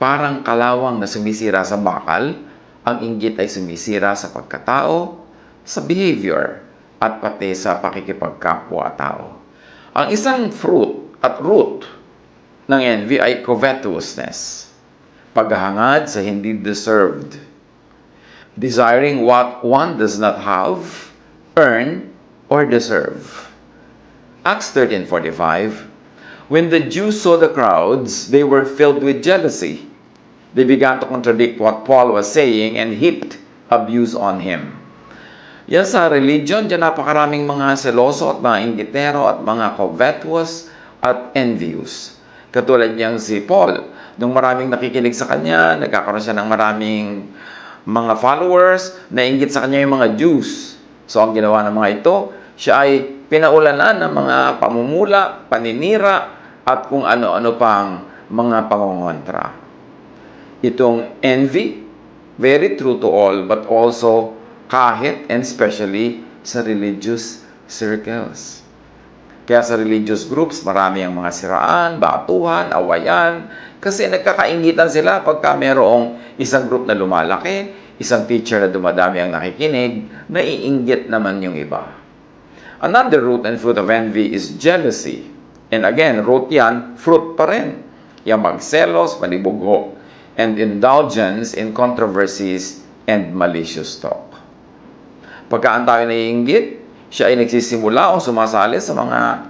parang kalawang na sumisira sa bakal, ang inggit ay sumisira sa pagkatao, sa behavior, at pati sa pakikipagkapwa-tao. Ang isang fruit at root ng envy ay covetousness, paghahangad sa hindi deserved, desiring what one does not have, earn, or deserve. Acts 13:45, when the Jews saw the crowds, they were filled with jealousy. They began to contradict what Paul was saying and heaped abuse on him. Yan sa religion, dyan napakaraming mga seloso at mga inggitero at mga covetous at envious. Katulad niyang si Paul, nung maraming nakikinig sa kanya, nagkakaroon siya ng maraming mga followers, nainggit sa kanya yung mga Jews. So ang ginawa ng mga ito, siya ay pinaulanan ng mga pamumula, paninira, at kung ano-ano pang mga pangongontra. Itong envy, very true to all, but also kahit and especially sa religious circles. Kaya sa religious groups, marami ang mga siraan, batuhan, awayan, kasi nagkakaingitan sila pagka mayroong isang group na lumalaki, isang teacher na dumadami ang nakikinig, naiinggit naman yung iba. Another root and fruit of envy is jealousy. And again, root yan, fruit pa rin. Yung magselos, manibugho, and indulgence in controversies and malicious talk. Pagka ang tao naiinggit, siya ay nagsisimula o sumasali sa mga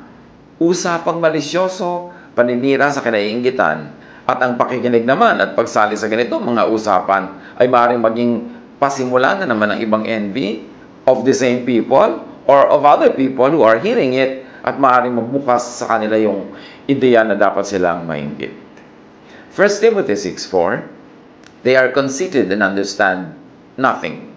usapang malisyoso, paninira sa kinaiinggitan, at ang pakikinig naman at pagsali sa ganito mga usapan ay maaaring maging pasimula na naman ng ibang envy of the same people or of other people who are hearing it, at maaaring magbukas sa kanila yung ideya na dapat silang mainggit. 1 Timothy 6:4, they are conceited and understand nothing.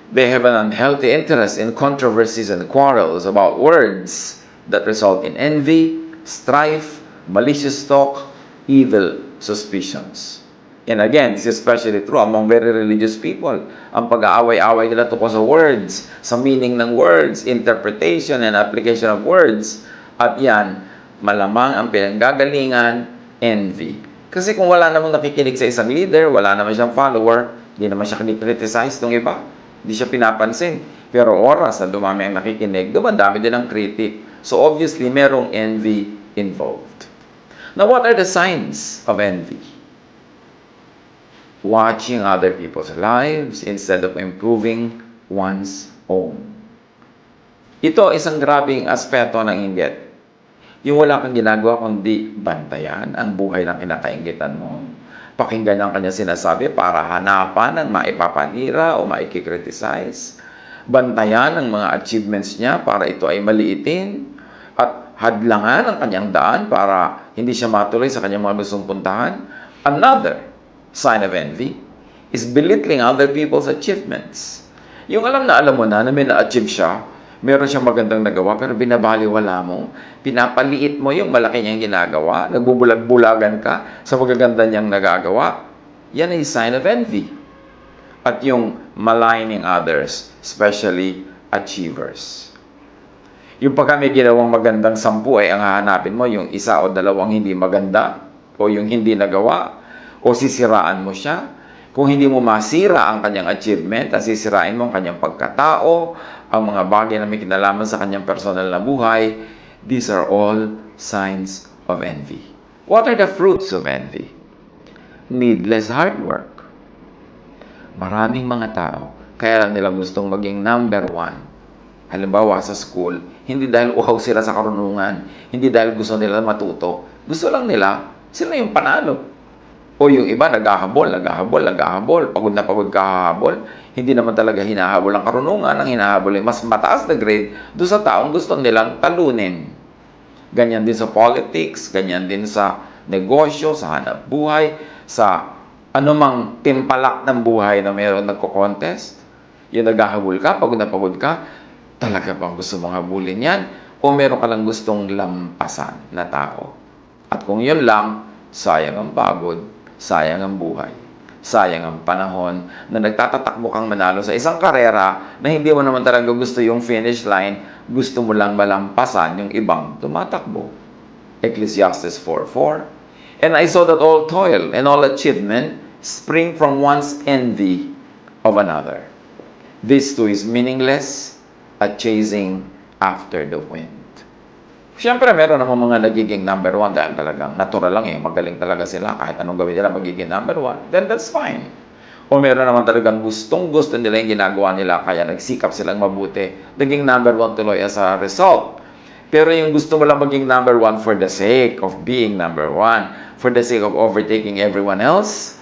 They have an unhealthy interest in controversies and quarrels about words that result in envy, strife, malicious talk, evil suspicions. And again, this is especially true among very religious people. Ang pag-aaway-away nila tungkol sa words, sa meaning ng words, interpretation and application of words. At yan, malamang ang pinanggagalingan, envy. Kasi kung wala namang nakikinig sa isang leader, wala naman siyang follower, hindi naman siya kini-criticize ng iba. Hindi siya pinapansin. Pero oras na dumami ang nakikinig, dumadami din ang critic. So obviously, merong envy involved. Now, what are the signs of envy? Watching other people's lives instead of improving one's own. Ito isang grabing aspeto ng inggit. Yung wala kang ginagawa kundi bantayan ang buhay ng kinakainggitan mo. Pakinggan ang kanya sinasabi para hanapan ang maipapanira o maikikriticize. Bantayan ang mga achievements niya para ito ay maliitin. At hadlangan ang kanyang daan para hindi siya matuloy sa kanyang mga gustong puntahan. Another sign of envy is belittling other people's achievements. Yung alam mo na may na-achieve siya, meron siyang magandang nagawa, pero binabaliwala mo, pinapaliit mo yung malaki niyang ginagawa, nagbubulag-bulagan ka sa magaganda niyang nagagawa. Yan ay sign of envy. At yung maligning others, especially achievers. Yung pagka may ginawang magandang 10 ay ang hahanapin mo, yung isa o dalawang hindi maganda, o yung hindi nagawa, o sisiraan mo siya. Kung hindi mo masira ang kanyang achievement, at sisirain mo ang kanyang pagkatao, ang mga bagay na may kinalaman sa kanyang personal na buhay, these are all signs of envy. What are the fruits of envy? Needless hard work. Maraming mga tao, kaya lang nila gustong maging number 1. Halimbawa sa school, hindi dahil uhaw sila sa karunungan, hindi dahil gusto nila matuto, gusto lang nila, sila yung panalo. O yung iba, naghahabol, pagod na pagod kahabol, hindi naman talaga hinahabol ang karunungan, ang hinahabol ay mas mataas na grade doon sa taong gusto nilang talunin. Ganyan din sa politics, ganyan din sa negosyo, sa hanap buhay, sa anumang timpalak ng buhay na mayroon nagko-contest. Yung naghahabol ka, pagod na pagod ka, talaga bang gusto mong habulin yan? O meron ka lang gustong lampasan na tao? At kung yun lang, sayang ang pagod, sayang ang buhay, sayang ang panahon na nagtatatakbo kang manalo sa isang karera na hindi mo naman talaga gusto yung finish line, gusto mo lang malampasan yung ibang tumatakbo. Ecclesiastes 4:4, And I saw that all toil and all achievement spring from one's envy of another. This too is meaningless at chasing after the wind. Siyempre, meron naman mga nagiging number one dahil talagang natural lang eh. Magaling talaga sila. Kahit anong gawin nila, magiging number one. Then that's fine. O meron naman talagang gustong-gusto nila yung ginagawa nila, kaya nagsikap silang mabuti. Naging number one tuloy as a result. Pero yung gusto mo lang maging number one for the sake of being number one, for the sake of overtaking everyone else,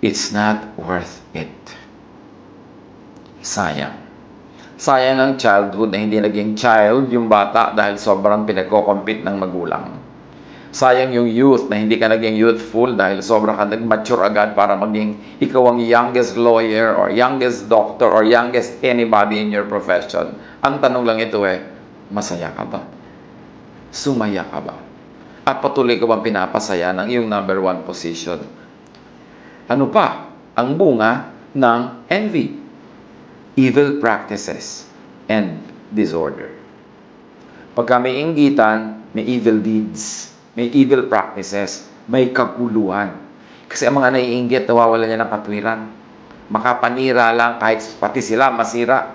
it's not worth it. Sayang. Sayang ang childhood na hindi naging child yung bata dahil sobrang pinagko-compete ng magulang. Sayang yung youth na hindi ka naging youthful dahil sobrang ka nag-mature agad para maging ikaw ang youngest lawyer or youngest doctor or youngest anybody in your profession. Ang tanong lang ito masaya ka ba? Sumaya ka ba? At patuloy ka bang pinapasaya ng iyong number one position? Ano pa ang bunga ng envy? Evil practices and disorder. Pagka may inggitan, may evil deeds, may evil practices, may kaguluhan. Kasi ang mga naiinggit, nawawalan niya ng katwiran. Makapanira lang kahit pati sila masira.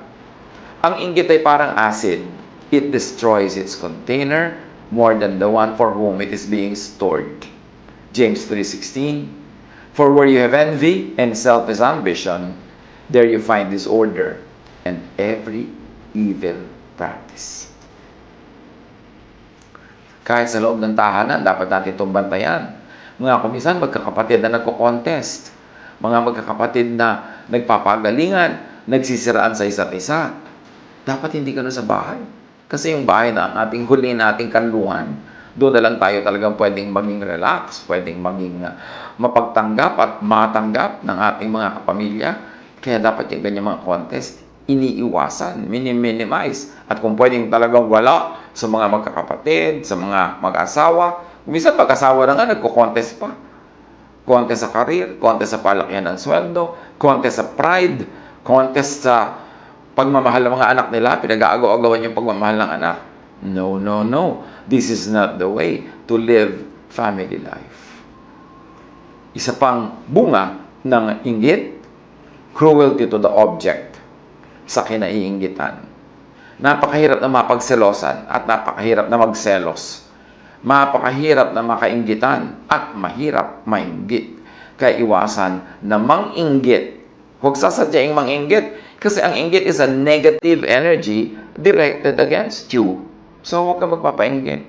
Ang inggit ay parang acid. It destroys its container more than the one for whom it is being stored. James 3:16. For where you have envy and selfish ambition, there you find disorder and every evil practice. Kahit sa loob ng tahanan, dapat natin itong bantayan. Mga kumisan, magkakapatid na nagko-contest. Mga magkakapatid na nagpapagalingan, nagsisiraan sa isa't isa. Dapat hindi ka na sa bahay. Kasi yung bahay na ating huli nating kanluhan, doon na lang tayo talagang pwedeng maging relax, pwedeng maging mapagtanggap at matanggap ng ating mga kapamilya. Kaya dapat yung ganyan mga contest, iniiwasan, minimize. At kung pwedeng talagang wala sa mga magkakapatid, sa mga mag-asawa, minsan mag-asawa na nga, nagko-contest pa. Contest sa career, contest sa palakihan ng sweldo, contest sa pride, contest sa pagmamahal ng mga anak nila, pinag-aagaw-agawan yung pagmamahal ng anak. No, no, no. This is not the way to live family life. Isa pang bunga ng inggit, cruelty to the object sa kinaiinggitan. Napakahirap na mapagselosan at napakahirap na magselos. Mapakahirap na makainggitan at mahirap mainggit. Kaya iwasan na manginggit. Huwag sasadyaing manginggit kasi ang inggit is a negative energy directed against you. So huwag ka magpapainggit.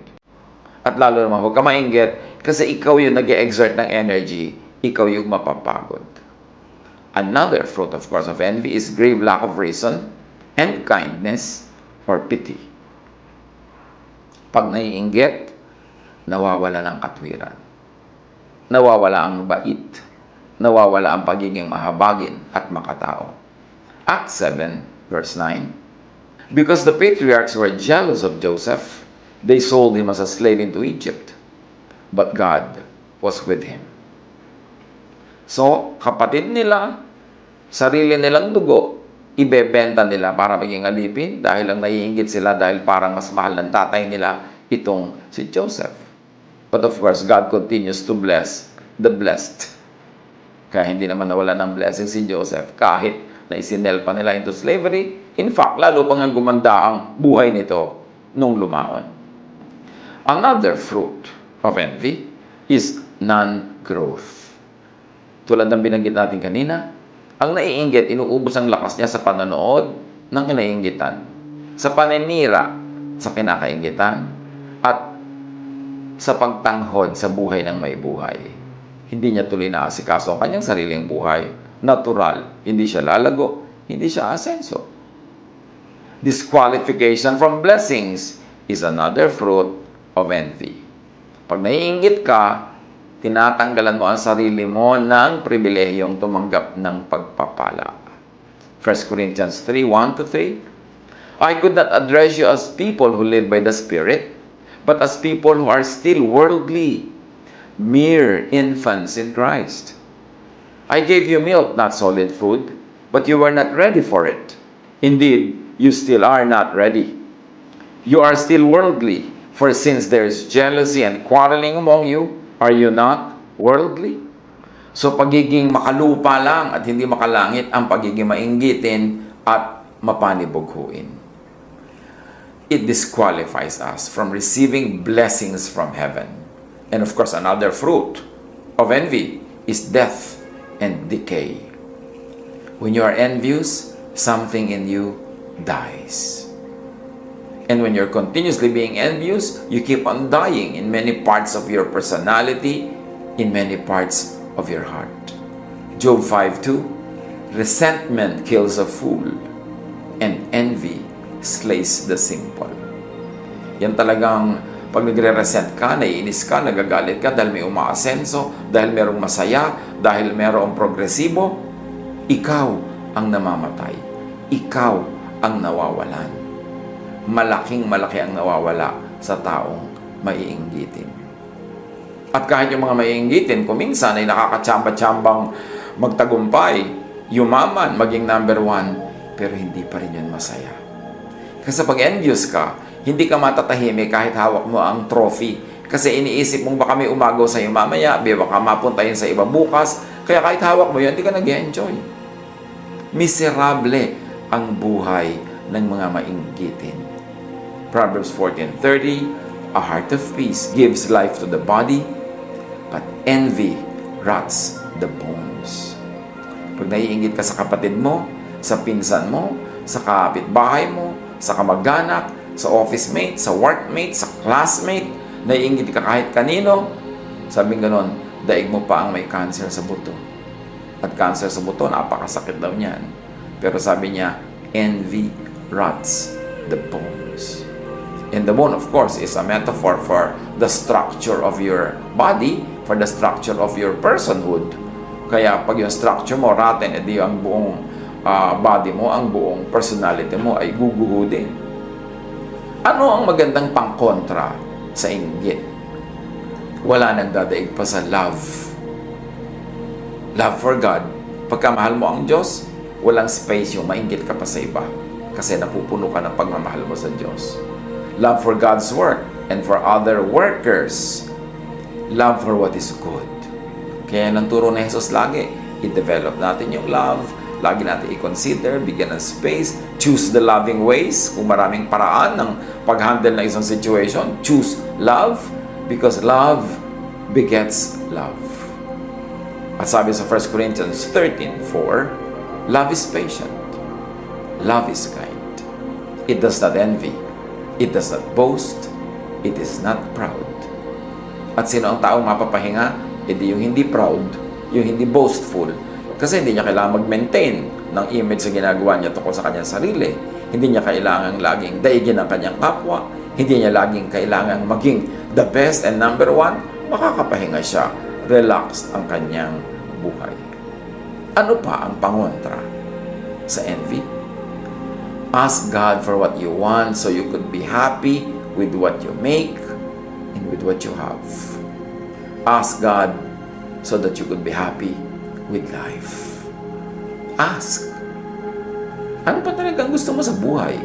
At lalo naman huwag ka mainggit kasi ikaw yung nag-exert ng energy, ikaw yung mapapagod. Another fruit, of course, of envy is grave lack of reason and kindness or pity. Pag naiinggit, nawawala ng katwiran. Nawawala ang bait. Nawawala ang pagiging mahabagin at makatao. Acts 7, verse 9. Because the patriarchs were jealous of Joseph, they sold him as a slave into Egypt. But God was with him. So, kapatid nila, sarili nilang dugo, ibebenta nila para maging alipin dahil lang naiinggit sila dahil parang mas mahal ng tatay nila itong si Joseph. But of course, God continues to bless the blessed. Kaya hindi naman nawala ng blessing si Joseph kahit na isinel pa nila into slavery. In fact, lalo pang gumanda ang buhay nito nung lumaon. Another fruit of envy is non-growth. Tulad ng binanggit natin kanina, ang naiinggit, inuubos ang lakas niya sa panonood ng kinaiinggitan, sa paninira sa kinakainggitan, at sa pagtanghod sa buhay ng may buhay. Hindi niya tuloy na asikaso ang kanyang sariling buhay. Natural, hindi siya lalago, hindi siya asenso. Disqualification from blessings is another fruit of envy. Pag naiinggit ka, tinatanggalan mo ang sarili mo ng pribilehiyong tumanggap ng pagpapala. 1 Corinthians 3:1-3. I could not address you as people who live by the Spirit, but as people who are still worldly, mere infants in Christ. I gave you milk, not solid food, but you were not ready for it. Indeed, you still are not ready. You are still worldly, for since there is jealousy and quarreling among you, Are you not worldly? So pagiging makalupa lang at hindi makalangit ang pagiging mainggitin at mapanibughuin. It disqualifies us from receiving blessings from heaven. And of course, another fruit of envy is death and decay. When you are envious, something in you dies. And when you're continuously being envious, you keep on dying in many parts of your personality, in many parts of your heart. Job 5:2, resentment kills a fool, and envy slays the simple. Yan talagang pag nagre-resent ka, naiinis ka, nagagalit ka dahil may umaasenso, dahil merong masaya, dahil merong progresibo, ikaw ang namamatay. Ikaw ang nawawalan. Malaking-malaki ang nawawala sa taong maiinggitin. At kahit yung mga maiinggitin, kuminsan ay nakakatsamba-tsambang magtagumpay, yumaman, maging number 1, pero hindi pa rin yun masaya. Kasi pag envious ka, hindi ka matatahimik kahit hawak mo ang trophy. Kasi iniisip mong baka may umagaw sa iyo mamaya, baka mapunta yun sa iba bukas, kaya kahit hawak mo yun, hindi ka nag-enjoy. Miserable ang buhay ng mga mainggitin. Proverbs 14:30, a heart of peace gives life to the body, but envy rots the bones. Pag naiinggit ka sa kapatid mo, sa pinsan mo, sa kapitbahay mo, sa kamag-anak, sa office mate, sa workmate, sa classmate, naiinggit ka kahit kanino, sabing ganon, daig mo pa ang may cancer sa buto. At cancer sa buto, napakasakit daw niyan. Pero sabi niya, envy rots the bones. And the bone, of course, is a metaphor for the structure of your body, for the structure of your personhood. Kaya pag yung structure mo rotten, edi ang buong body mo, ang buong personality mo ay guguho din. Ano ang magandang pangkontra sa inggit? Wala nang dadaig pa sa love. Love for God. Pagka mahal mo ang Diyos, walang space yung mainggit ka pa sa iba. Kasi napupuno ka ng pagmamahal mo sa Diyos. Love for God's work and for other workers. Love for what is good. Kaya nang turo ni Jesus lagi, i-develop natin yung love, lagi natin i-consider, bigyan ng space, choose the loving ways. Kung maraming paraan ng pag-handle ng isang situation, choose love because love begets love. At sabi sa 1 Corinthians 13:4, love is patient. Love is kind. It does not envy. It does not boast. It is not proud. At sino ang taong mapapahinga? Hindi yung hindi proud, yung hindi boastful. Kasi hindi niya kailangan mag-maintain ng image sa ginagawa niya tungkol sa kanyang sarili. Hindi niya kailangan laging daigin ang kanyang kapwa. Hindi niya laging kailangan maging the best and number 1. Makakapahinga siya. Relaxed ang kanyang buhay. Ano pa ang pangontra sa envy? Ask God for what you want so you could be happy with what you make and with what you have. Ask God so that you could be happy with life. Ask. Ano pa talagang gusto mo sa buhay?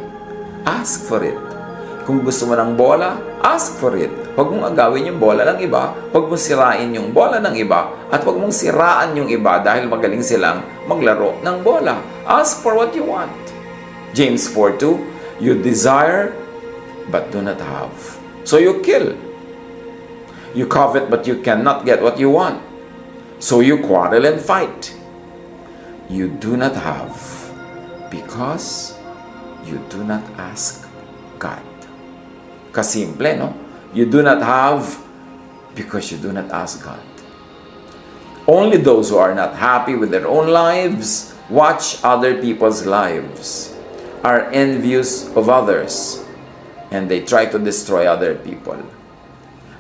Ask for it. Kung gusto mo ng bola, ask for it. Huwag mong agawin yung bola ng iba, huwag mong sirain yung bola ng iba, at huwag mong siraan yung iba dahil magaling silang maglaro ng bola. Ask for what you want. James 4:2, you desire but do not have. So you kill. You covet but you cannot get what you want. So you quarrel and fight. You do not have because you do not ask God. Kasimple, no? You do not have because you do not ask God. Only those who are not happy with their own lives watch other people's lives, are envious of others, and they try to destroy other people.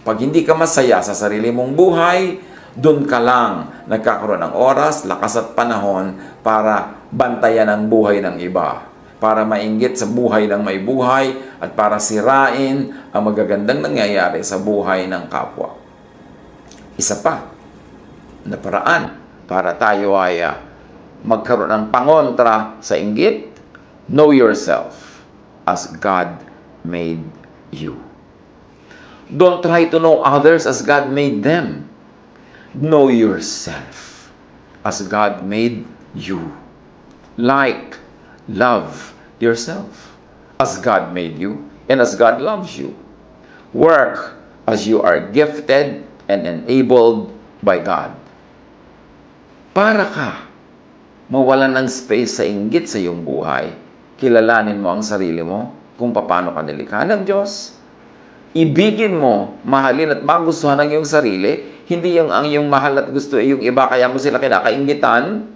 Pag hindi ka masaya sa sarili mong buhay, doon ka lang nagkakaroon ng oras, lakas at panahon para bantayan ang buhay ng iba, para mainggit sa buhay ng may buhay, at para sirain ang magagandang nangyayari sa buhay ng kapwa. Isa pa na paraan para tayo ay magkaroon ng pangontra sa inggit, know yourself as God made you. Don't try to know others as God made them. Know yourself as God made you. Like, love yourself as God made you and as God loves you. Work as you are gifted and enabled by God. Para ka mawalan ng space sa inggit sa iyong buhay, kilalanin mo ang sarili mo kung paano ka nilikha ng Diyos. Ibigin mo, mahalin at magustuhan ang iyong sarili, hindi yung ang iyong mahal at gusto yung iba, kaya mo sila kinakaingitan.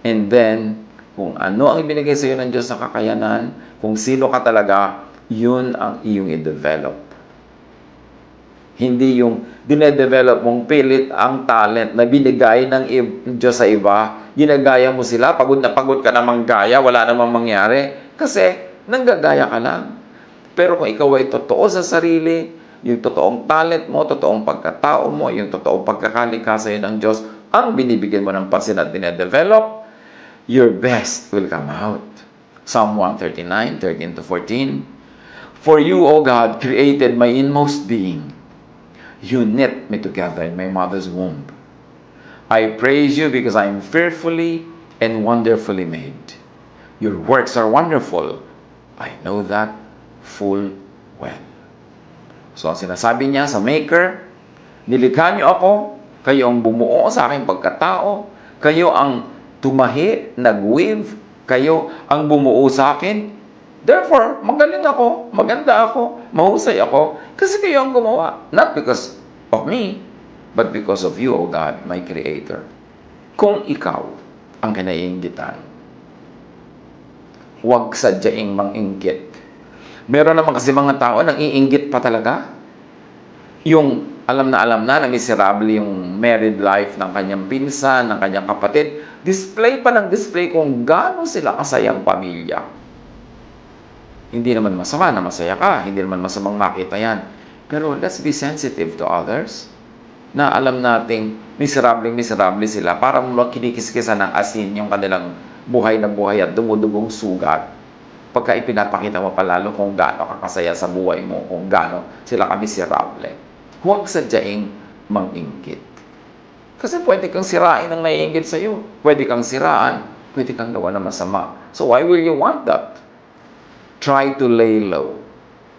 And then, kung ano ang ibinigay sa iyo ng Diyos na kakayanan, kung sino ka talaga, yun ang iyong i-develop. Hindi yung dinedevelop mong pilit ang talent na binigay ng Diyos sa iba, ginagaya mo sila, pagod na pagod ka namang gaya, wala namang mangyari, kasi nanggagaya ka lang. Pero kung ikaw ay totoo sa sarili, yung totoong talent mo, totoong pagkatao mo, yung totoong pagkakalikha sa iyo ng Diyos, ang binibigyan mo ng pansin at dinedevelop, your best will come out. Psalm 139, 13-14. For you, O God, created my inmost being. You knit me together in my mother's womb. I praise you because I am fearfully and wonderfully made. Your works are wonderful. I know that full well. So, ang sinasabi niya sa Maker, nilikha niyo ako, kayo ang bumuo sa aking pagkatao, kayo ang tumahi, nag-weave, kayo ang bumuo sa akin. Therefore, magaling ako, maganda ako, mahusay ako, kasi kayo ang gumawa. Not because of me, but because of you, O God, my Creator. Kung ikaw ang kinaiinggitan, huwag sadyaing manginggit. Meron naman kasi mga tao nang iinggit pa talaga. Yung alam na miserable yung married life ng kanyang pinsan, ng kanyang kapatid. Display pa ng display kung gaano sila kasayang pamilya. Hindi naman masama na masaya ka. Hindi naman masamang makita yan. Pero let's be sensitive to others. Na alam nating miserable sila. Parang kinikiskisan ng asin yung kanilang buhay na buhay at dumudugong sugat. Pagka ipinapakita mo palalo kung gaano kakasaya sa buhay mo, kung gaano sila kamiserable. Huwag sadyaing manginggit. Kasi pwede kang sirain ang naiinggit sa'yo. Pwede kang siraan. Pwede kang gawa ng masama. So why will you want that? Try to lay low.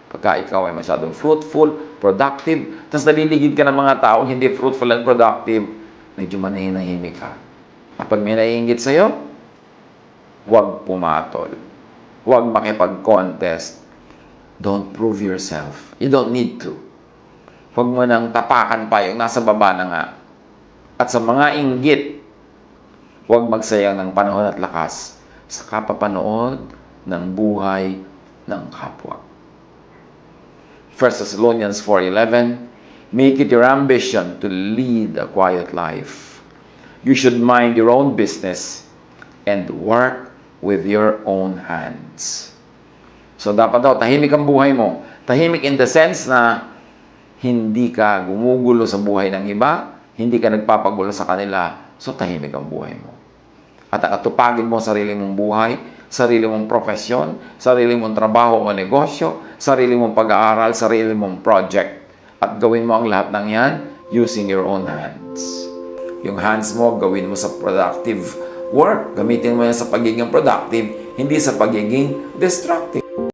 Pagka ikaw ay masyadong fruitful, productive, tapos naliligid ka ng mga tao hindi fruitful and productive, medyo manahinahimik ka. Kapag may naiinggit sa'yo, huwag pumatol. Huwag makipag-contest. Don't prove yourself. You don't need to. Huwag mo nang tapakan pa yung nasa baba na nga. At sa mga inggit, huwag magsayang ng panahon at lakas sa kapapanood ng buhay ng kapwa. 1 Thessalonians 4:11, make it your ambition to lead a quiet life. You should mind your own business and work with your own hands. So dapat daw, tahimik ang buhay mo. Tahimik in the sense na hindi ka gumugulo sa buhay ng iba, hindi ka nagpapagulo sa kanila, so tahimik ang buhay mo. At atupagin mo sarili mong buhay, sarili mong profesyon, sarili mong trabaho o negosyo, sarili mong pag-aaral, sarili mong project. At gawin mo ang lahat ng yan using your own hands. Yung hands mo, gawin mo sa productive work. Gamitin mo yan sa pagiging productive, hindi sa pagiging destructive.